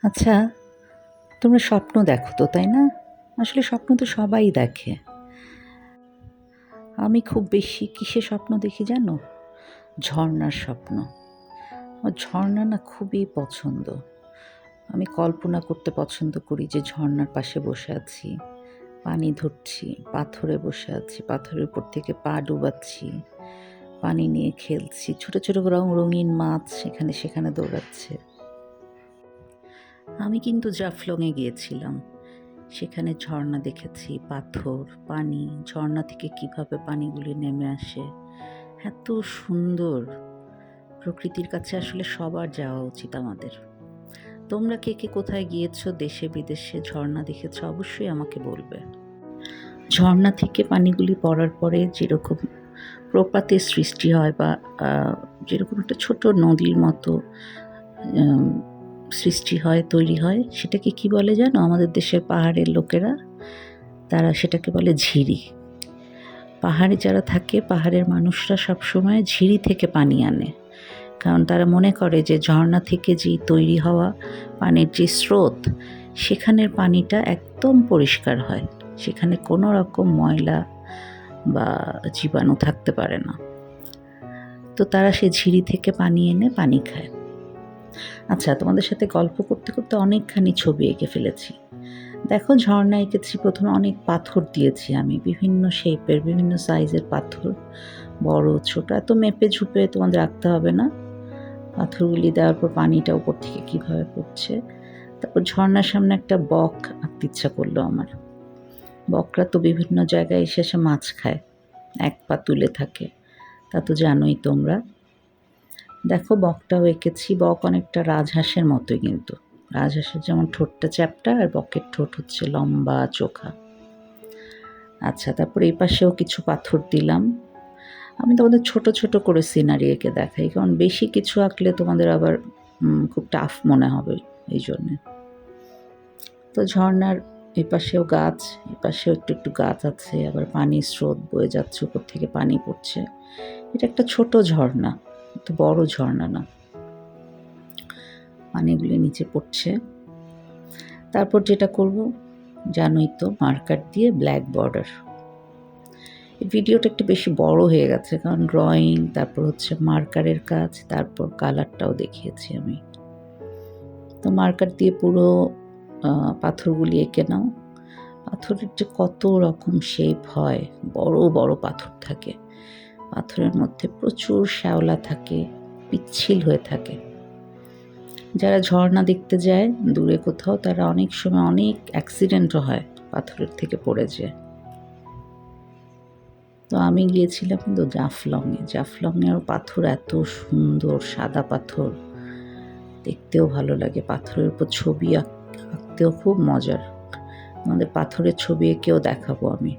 আচ্ছা, তোমরা স্বপ্ন দেখো তো, তাই না? আসলে স্বপ্ন তো সবাই দেখে। আমি খুব বেশি কিসের স্বপ্ন দেখি জানো? ঝরনার স্বপ্ন। আমার ঝরনা না খুবই পছন্দ। আমি কল্পনা করতে পছন্দ করি যে ঝরনার পাশে বসে আছি, পানি ধরছি, পাথরে বসে আছি, পাথরের উপর থেকে পা ডুবাচ্ছি, পানি নিয়ে খেলছি, ছোট ছোট রঙিন মাছ এখানে সেখানে দৌড়াচ্ছে। আমি কিন্তু জাফলংয়ে গিয়েছিলাম। সেখানে ঝর্ণা দেখেছি, পাথর, পানি, ঝর্ণা থেকে কিভাবে পানিগুলি নেমে আসে। এত সুন্দর! প্রকৃতির কাছে আসলে সবার যাওয়া উচিত আমাদের। তোমরা কে কে কোথায় গিয়েছো, দেশে বিদেশে ঝর্ণা দেখেছো, অবশ্যই আমাকে বলবে। ঝর্ণা থেকে পানিগুলি পড়ার পরে যেরকম প্রপাতের সৃষ্টি হয় বা যেরকম একটা ছোট নদীর মতো সৃষ্টি হয়, তৈরি হয়, সেটাকে কি বলে জানো? আমাদের দেশের পাহাড়ের লোকেরা তারা সেটাকে বলে ঝিরি। পাহাড়ে যারা থাকে, পাহাড়ের মানুষরা সবসময় ঝিরি থেকে পানি আনে, কারণ তারা মনে করে যে ঝর্ণা থেকে যে তৈরি হওয়া পানির যে স্রোত, সেখানের পানিটা একদম পরিষ্কার হয়, সেখানে কোনো রকম ময়লা বা জীবাণু থাকতে পারে না। তো তারা সেই ঝিরি থেকে পানি এনে পানি খায়। আচ্ছা, তোমাদের সাথে গল্প করতে করতে অনেকখানি ছবি এঁকে ফেলেছি। দেখো, ঝর্ণা এঁকেছি, প্রথমে অনেক পাথর দিয়েছি আমি, বিভিন্ন শেপের, বিভিন্ন সাইজের পাথর, বড় ছোট, এত মেপে ঝুপে তোমাদের রাখতে হবে না। পাথরগুলি দেওয়ার পর পানিটা উপর থেকে কীভাবে পড়ছে। তারপর ঝর্ণার সামনে একটা বক আঁকতে ইচ্ছা করলো আমার। বকরা তো বিভিন্ন জায়গায় এসে এসে মাছ খায়, এক পা তুলে থাকে, তা তো জানোই তোমরা। দেখো, বকটাও এঁকেছি। বক অনেকটা রাজহাঁসের মতোই, কিন্তু রাজহাঁসের যেমন ঠোঁটটা চ্যাপ্টা, আর বকের ঠোঁট হচ্ছে লম্বা চোখা। আচ্ছা, তারপর এই পাশেও কিছু পাথর দিলাম। আমি তোমাদের ছোট ছোট করে সিনারি এঁকে দেখাই, কারণ বেশি কিছু আঁকলে তোমাদের আবার খুব টাফ মনে হবে, এই জন্যে। তো ঝর্ণার এই পাশেও গাছ, এই পাশেও একটু একটু গাছ আছে, আবার পানির স্রোত বয়ে যাচ্ছে, উপর থেকে পানি পড়ছে। এটা একটা ছোট ঝর্ণা, তো বড় ঝর্ণা না। পানিগুলি নিচে পড়ছে। তারপর যেটা করব জানোই তো, মার্কার দিয়ে ব্ল্যাক বর্ডার। এই ভিডিওটা একটু বেশি বড় হয়ে গেছে, কারণ ড্রয়িং, তারপর হচ্ছে মার্কারের কাজ, তারপর কালারটাও দেখিয়েছি আমি। তো মার্কার দিয়ে পুরো পাথরগুলি এঁকে নাও। পাথরের যে কত রকম শেপ হয়, বড় বড় পাথর থাকে, পাথরের মধ্যে প্রচুর শ্যাওলা থাকে, পিচ্ছিল হয়ে থাকে। যারা ঝর্ণা দেখতে যায় দূরে কোথাও, তারা অনেক সময় অনেক অ্যাক্সিডেন্টও হয় পাথরের থেকে পড়ে যায়। তো আমি গিয়েছিলাম কিন্তু জাফলংয়ের পাথর এত সুন্দর, সাদা পাথর, দেখতেও ভালো লাগে। পাথরের উপর ছবি আঁকতেও খুব মজার। আমাদের পাথরের ছবি এঁকেও দেখাবো আমি।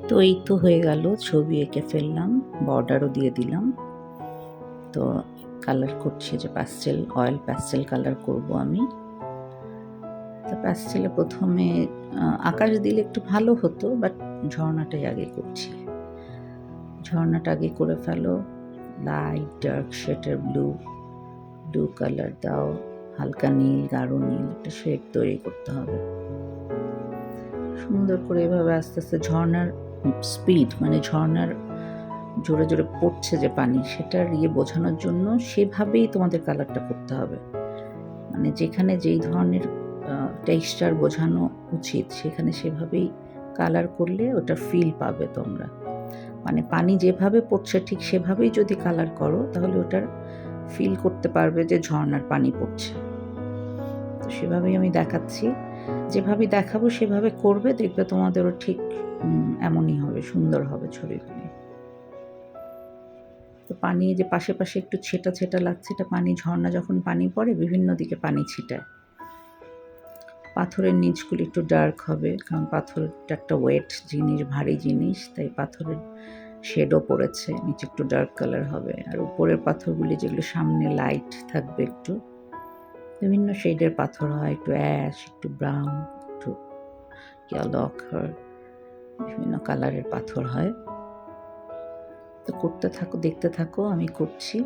তো এই তো হয়ে গেল, ছবি এঁকে ফেললাম, বর্ডারও দিয়ে দিলাম। তো কালার করছি, যে অয়েল প্যাস্টেল কালার করব আমি। তো প্যাস্টেলে প্রথমে আকাশ দিলে একটু ভালো হতো, বাট ঝর্ণাটাই আগে করছি। ঝর্ণাটা আগে করে ফেলো, লাইট ডার্ক শেডের ব্লু, ব্লু কালার দাও, হালকা নীল, গাঢ় নীল, একটা শেড তৈরি করতে হবে। সুন্দর করে এভাবে আস্তে আস্তে ঝর্ণার স্পিড, মানে ঝর্ণার জোরে জোরে পড়ছে যে পানি, সেটার বোঝানোর জন্য সেভাবেই তোমাদের কালারটা করতে হবে। মানে যেখানে যেই ধরনের টেক্সচার বোঝানো উচিত সেখানে সেভাবেই কালার করলে ওটা ফিল পাবে তোমরা। মানে পানি যেভাবে পড়ছে ঠিক সেভাবেই যদি কালার করো তাহলে ওটার ফিল করতে পারবে যে ঝর্ণার পানি পড়ছে। তো সেভাবেই আমি দেখাচ্ছি, যেভাবে দেখাবো সেভাবে করবে, দেখবে তোমাদেরও ঠিক এমনই হবে, সুন্দর হবে ছবিগুলি। তো পানি যে পাশে পাশে একটু ছেটা ছেটা লাগছে, এটা পানি, ঝর্ণা যখন পানি পড়ে বিভিন্ন দিকে পানি ছিটায়। পাথরের নিচগুলি একটু ডার্ক হবে, কারণ পাথরটা একটা ওয়েট জিনিস, ভারী জিনিস, তাই পাথরের শেডও পড়েছে, নিচে একটু ডার্ক কালার হবে। আর উপরের পাথরগুলি যেগুলো সামনে লাইট থাকবে, একটু বিভিন্ন শেডের পাথর হয়, একটু অ্যাশ, একটু ব্রাউন, একটু ইয়েলো অখর, বিভিন্ন কালারের পাথর হয়। তো করতে থাকো, দেখতে থাকো, আমি করছি।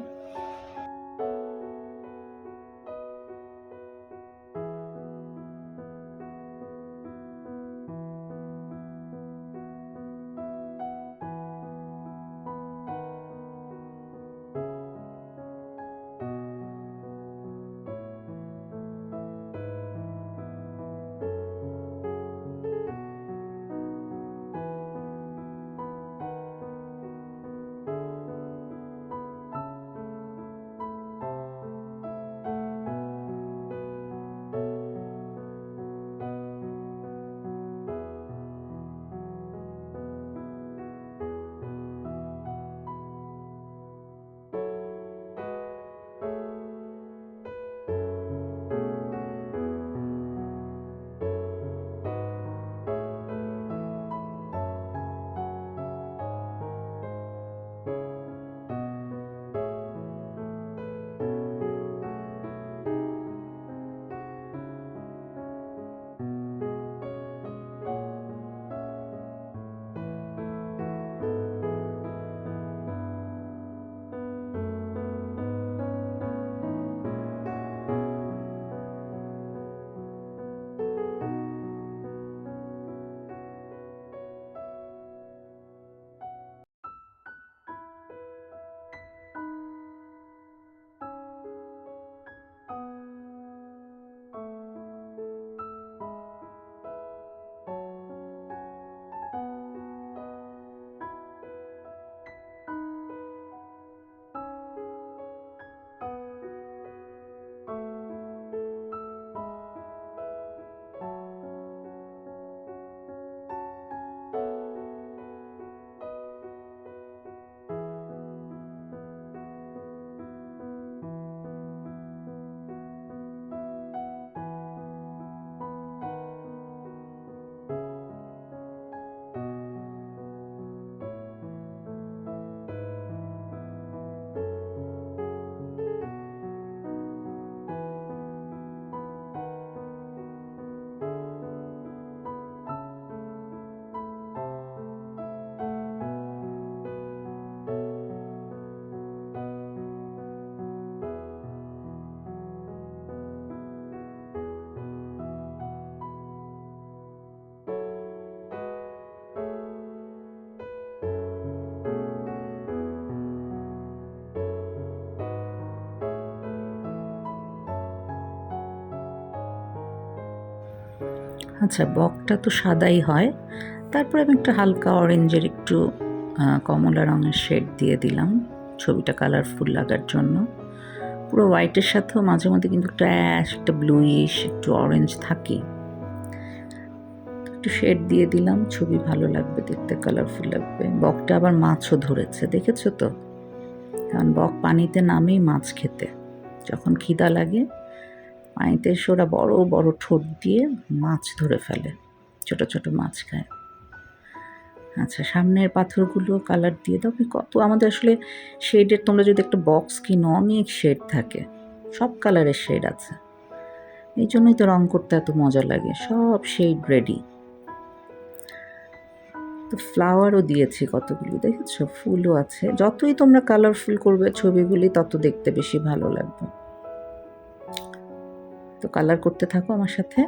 আচ্ছা, বকটা তো সাদাই হয়, তারপরে আমি একটু হালকা অরেঞ্জের একটু কমলা রঙের শেড দিয়ে দিলাম ছবিটা কালারফুল লাগার জন্য। পুরো হোয়াইটের সাথেও মাঝে মধ্যে কিন্তু একটা অ্যাশ, একটা ব্লুইশ, একটু অরেঞ্জ থাকে, একটু শেড দিয়ে দিলাম, ছবি ভালো লাগবে দেখতে, কালারফুল লাগবে। বকটা আবার মাছও ধরেছে, দেখেছো তো? কারণ বক পানিতে নামেই মাছ খেতে, যখন খিদা লাগে পানিতে এসে ওরা বড় বড় ঠোঁট দিয়ে মাছ ধরে ফেলে, ছোট ছোট মাছ খায়। আচ্ছা, সামনের পাথরগুলো কালার দিয়ে দাও। কত আমাদের আসলে শেডের, তোমরা যদি একটা বক্স কিনো অনেক শেড থাকে, সব কালারের শেড আছে, এই জন্যই তো রং করতে এত মজা লাগে, সব শেড রেডি। তো ফ্লাওয়ারও দিয়েছি কতগুলি, দেখেছো? ফুলও আছে। যতই তোমরা কালারফুল করবে ছবিগুলি তত দেখতে বেশি ভালো লাগবে। কালার করতে থাকো আমার সাথে।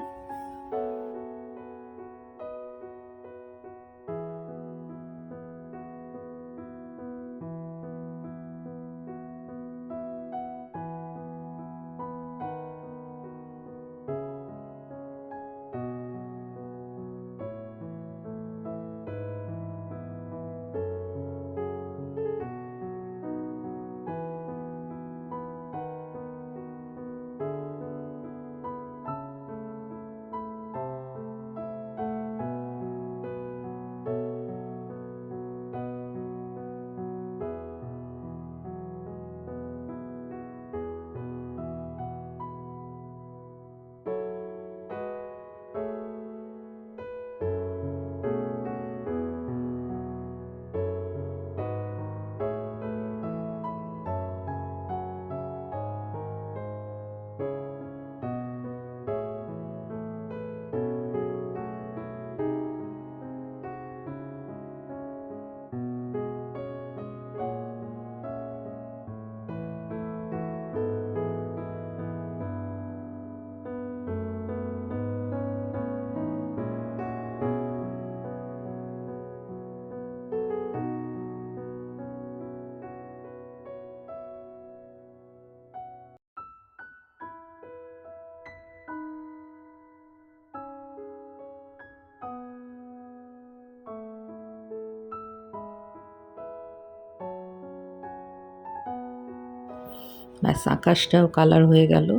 ব্যাস, আকাশটাও কালার হয়ে গেল।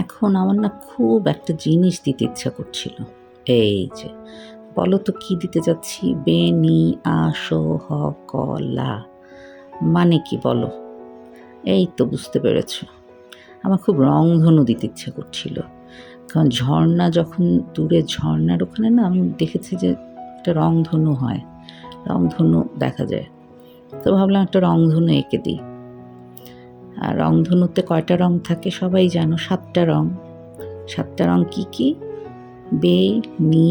এখন আমার না খুব একটা জিনিস দিতে ইচ্ছা করছিল। এই যে, বলো তো কি দিতে যাচ্ছি? বেনি আস হ ক লা মানে কি বলো? এই তো বুঝতে পেরেছ। আমার খুব রংধনু দিতে ইচ্ছা করছিল, কারণ ঝর্ণা যখন দূরে ঝর্ণার ওখানে না আমি দেখেছি যে একটা রংধনু হয়, রংধনু দেখা যায়। তো ভাবলাম একটা রংধনু এঁকে দিই। আর রংধনুতে কয়টা রং থাকে সবাই জানো, 7টা রং। 7টা রং কি কি? বে নি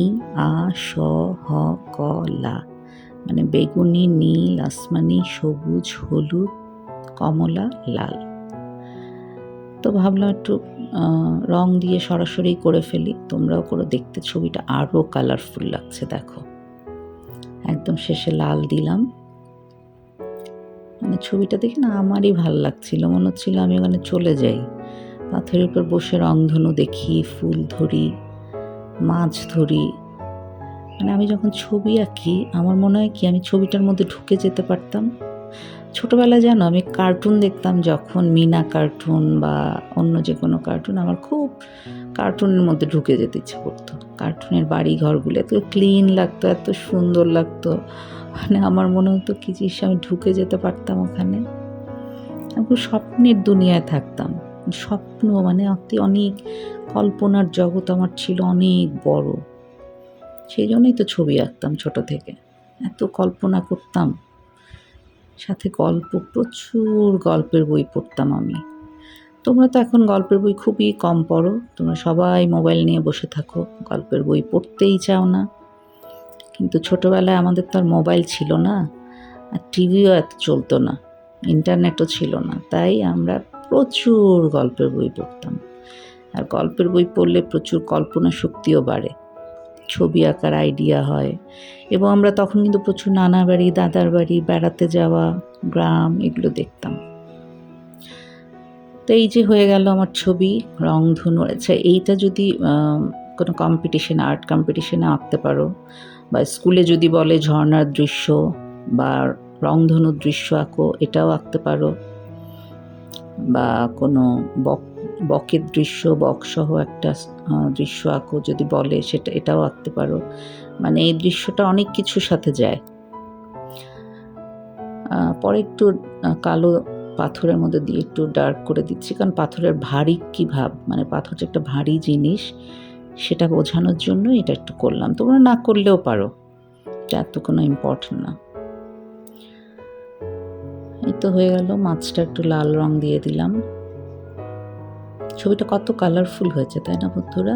আ স হ ক লা, মানে বেগুনি, নীল, আসমানি, সবুজ, হলুদ, কমলা, লাল। তো ভাবলাম একটু রং দিয়ে সরাসরি করে ফেলি, তোমরাও করে দেখতে ছবিটা আরও কালারফুল লাগছে। দেখো, একদম শেষে লাল দিলাম। মানে ছবিটা দেখে না আমারই ভাল লাগছিল, মনে হচ্ছিল আমি ওখানে চলে যাই, পাথরের উপর বসে রংধনু দেখি, ফুল ধরি, মাছ ধরি। মানে আমি যখন ছবি আঁকি আমার মনে হয় কি আমি ছবিটার মধ্যে ঢুকে যেতে পারতাম। ছোটোবেলায় জানো আমি কার্টুন দেখতাম, যখন মিনা কার্টুন বা অন্য যে কোনো কার্টুন, আমার খুব কার্টুনের মধ্যে ঢুকে যেতে ইচ্ছে করতো। কার্টুনের বাড়ি ঘরগুলো এত ক্লিন লাগতো, এত সুন্দর লাগতো, মানে আমার মনে হতো কি জিনিস আমি ঢুকে যেতে পারতাম ওখানে। আমি খুব স্বপ্নের দুনিয়ায় থাকতাম। স্বপ্ন মানে অনেক কল্পনার জগৎ আমার ছিল অনেক বড়। সেই জন্যই তো ছবি আঁকতাম ছোট থেকে, এত কল্পনা করতাম। সাথে গল্প, প্রচুর গল্পের বই পড়তাম আমি। তোমরা তো এখন গল্পের বই খুবই কম পড়ো, তোমরা সবাই মোবাইল নিয়ে বসে থাকো, গল্পের বই পড়তেই চাও না। কিন্তু ছোটোবেলায় আমাদের তো আর মোবাইল ছিল না, আর টিভিও এত চলতো না, ইন্টারনেটও ছিল না, তাই আমরা প্রচুর গল্পের বই পড়তাম। আর গল্পের বই পড়লে প্রচুর কল্পনা শক্তিও বাড়ে, ছবি আঁকার আইডিয়া হয়। এবং আমরা তখন কিন্তু প্রচুর নানা বাড়ি, দাদার বাড়ি, বেড়াতে যাওয়া, গ্রাম, এগুলো দেখতাম। তো এই যে হয়ে গেল আমার ছবি রংধনু। আচ্ছা, এইটা যদি কোনো কম্পিটিশন, আর্ট কম্পিটিশনে আঁকতে পারো, বা স্কুলে যদি বলে ঝর্ণার দৃশ্য বা রংধনুর দৃশ্য আঁকো, এটাও আঁকতে পারো। বা কোনো বকের দৃশ্য, বকসহ একটা দৃশ্য আঁকো যদি বলে, এটাও আঁকতে পারো। মানে এই দৃশ্যটা অনেক কিছুর সাথে যায়। পরে একটু কালো পাথরের মধ্যে দিয়ে একটু ডার্ক করে দিচ্ছি, কারণ পাথরের ভারী কী ভাব, মানে পাথর যে একটা ভারী জিনিস সেটা বোঝানোর জন্য এটা একটু করলাম। তোমরা না করলেও পারো, এত কোনো ইম্পর্টেন্ট না। এই তো হয়ে গেল, মাছটা একটু লাল রং দিয়ে দিলাম। ছবিটা কত কালারফুল হয়েছে, তাই না বন্ধুরা?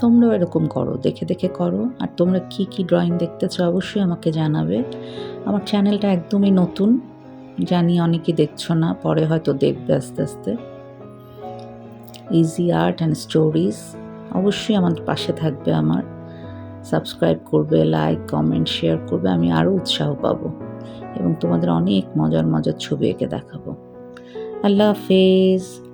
তোমরাও এরকম করো, দেখে দেখে করো। আর তোমরা কি কি ড্রয়িং দেখতে চাও অবশ্যই আমাকে জানাবে। আমার চ্যানেলটা একদমই নতুন, জানি অনেকে দেখছো না, পরে হয়তো দেখবে আস্তে আস্তে। Easy art and stories. অবশ্যই আমাদের পাশে থাকবে, আমার সাবস্ক্রাইব করবে, লাইক, কমেন্ট, শেয়ার করবে। আমি আরও উৎসাহ পাবো এবং তোমাদের অনেক মজার মজার ছবি এঁকে দেখাবো। আল্লাহ হাফেজ।